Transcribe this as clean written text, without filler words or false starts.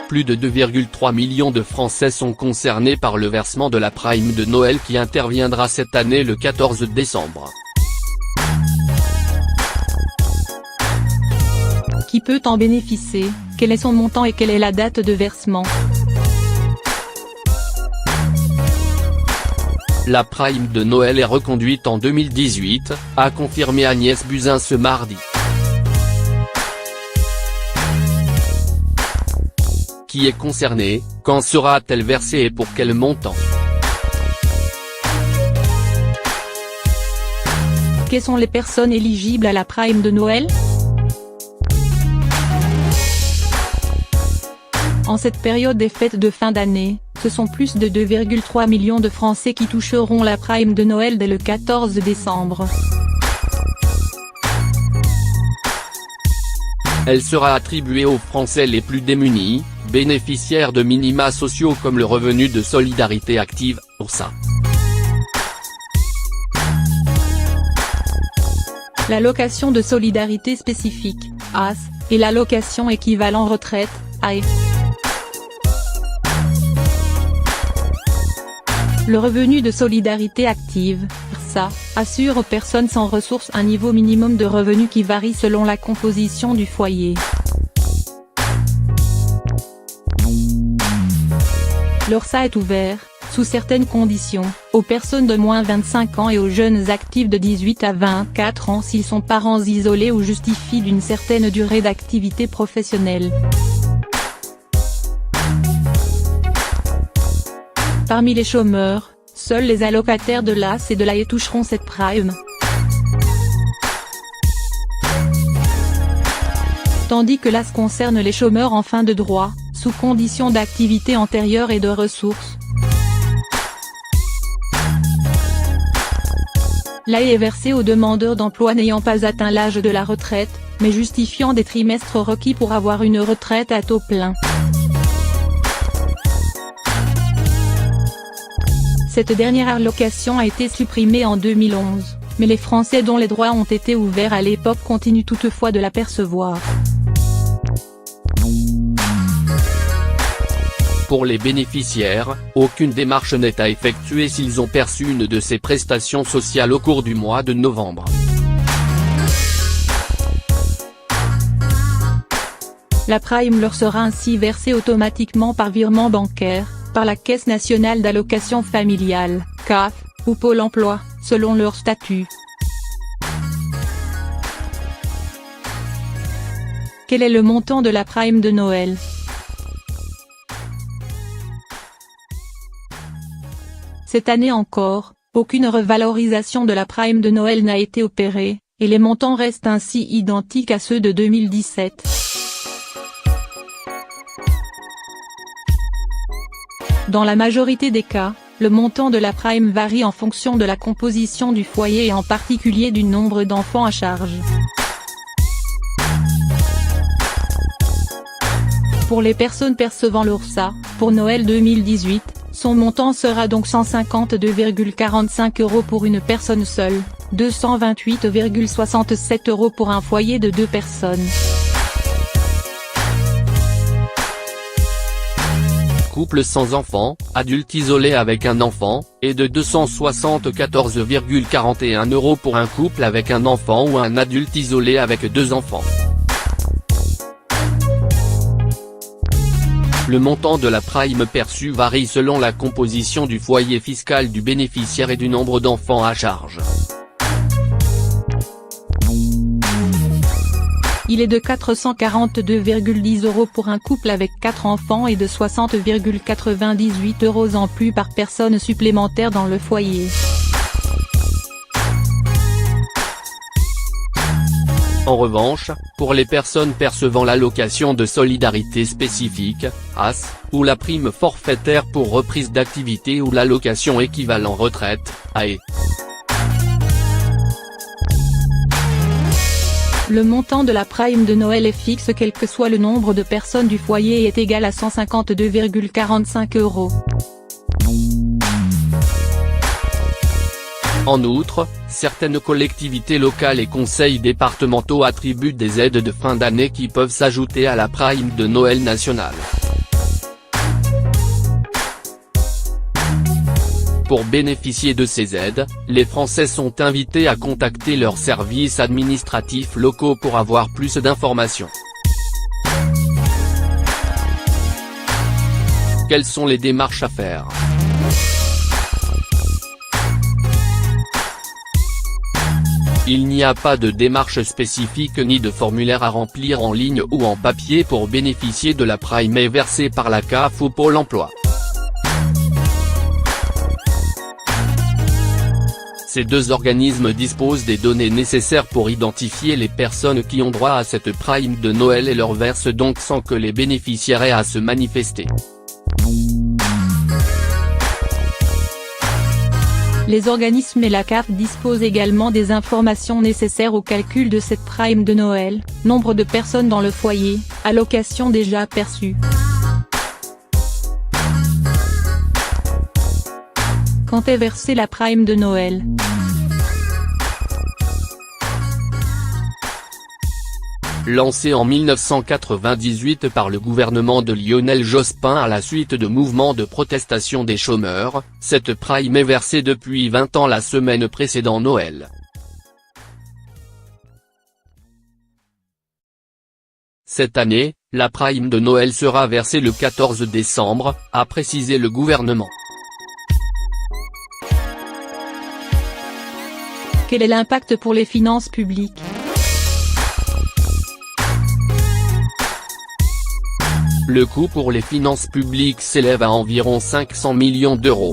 Plus de 2,3 millions de Français sont concernés par le versement de la prime de Noël qui interviendra cette année le 14 décembre. Qui peut en bénéficier, quel est son montant et quelle est la date de versement? La prime de Noël est reconduite en 2018, a confirmé Agnès Buzyn ce mardi. Qui est concerné, quand sera-t-elle versée et pour quel montant? Quelles sont les personnes éligibles à la prime de Noël? En cette période des fêtes de fin d'année, ce sont plus de 2,3 millions de Français qui toucheront la prime de Noël dès le 14 décembre. Elle sera attribuée aux Français les plus démunis, bénéficiaires de minima sociaux comme le revenu de solidarité active, URSSAF. L'allocation de solidarité spécifique, AS, et l'allocation équivalent retraite, AE. Le revenu de solidarité active, RSA, assure aux personnes sans ressources un niveau minimum de revenu qui varie selon la composition du foyer. L'URSSAF est ouvert, sous certaines conditions, aux personnes de moins 25 ans et aux jeunes actifs de 18 à 24 ans s'ils sont parents isolés ou justifient d'une certaine durée d'activité professionnelle. Parmi les chômeurs, seuls les allocataires de l'AS et de l'AE toucheront cette prime. Tandis que l'AS concerne les chômeurs en fin de droit, sous condition d'activité antérieure et de ressources. L'AE est versée aux demandeurs d'emploi n'ayant pas atteint l'âge de la retraite, mais justifiant des trimestres requis pour avoir une retraite à taux plein. Cette dernière allocation a été supprimée en 2011, mais les Français dont les droits ont été ouverts à l'époque continuent toutefois de la percevoir. Pour les bénéficiaires, aucune démarche n'est à effectuer s'ils ont perçu une de ces prestations sociales au cours du mois de novembre. La prime leur sera ainsi versée automatiquement par virement bancaire, par la Caisse nationale d'allocation familiale, CAF, ou Pôle emploi, selon leur statut. Quel est le montant de la prime de Noël? Cette année encore, aucune revalorisation de la prime de Noël n'a été opérée, et les montants restent ainsi identiques à ceux de 2017. Dans la majorité des cas, le montant de la prime varie en fonction de la composition du foyer et en particulier du nombre d'enfants à charge. Pour les personnes percevant l'URSSAF, pour Noël 2018, son montant sera donc 152,45 € pour une personne seule, 228,67 € pour un foyer de 2 personnes. Couple sans enfant, adulte isolé avec un enfant, et de 274,41 € pour un couple avec un enfant ou un adulte isolé avec 2 enfants. Le montant de la prime perçue varie selon la composition du foyer fiscal du bénéficiaire et du nombre d'enfants à charge. Il est de 442,10 € pour un couple avec 4 enfants et de 60,98 € en plus par personne supplémentaire dans le foyer. En revanche, pour les personnes percevant l'allocation de solidarité spécifique, AS, ou la prime forfaitaire pour reprise d'activité ou l'allocation équivalent retraite, AE. Le montant de la prime de Noël est fixe quel que soit le nombre de personnes du foyer et est égal à 152,45 €. En outre, certaines collectivités locales et conseils départementaux attribuent des aides de fin d'année qui peuvent s'ajouter à la prime de Noël nationale. Pour bénéficier de ces aides, les Français sont invités à contacter leurs services administratifs locaux pour avoir plus d'informations. Quelles sont les démarches à faire ? Il n'y a pas de démarche spécifique ni de formulaire à remplir en ligne ou en papier pour bénéficier de la prime versée par la CAF ou Pôle emploi. Ces deux organismes disposent des données nécessaires pour identifier les personnes qui ont droit à cette prime de Noël et leur versent donc sans que les bénéficiaires aient à se manifester. Les organismes et la CAF disposent également des informations nécessaires au calcul de cette prime de Noël, nombre de personnes dans le foyer, allocation déjà perçue. Quand est versée la prime de Noël ? Lancée en 1998 par le gouvernement de Lionel Jospin à la suite de mouvements de protestation des chômeurs, cette prime est versée depuis 20 ans la semaine précédant Noël. Cette année, la prime de Noël sera versée le 14 décembre, a précisé le gouvernement. Quel est l'impact pour les finances publiques ? Le coût pour les finances publiques s'élève à environ 500 millions d'euros.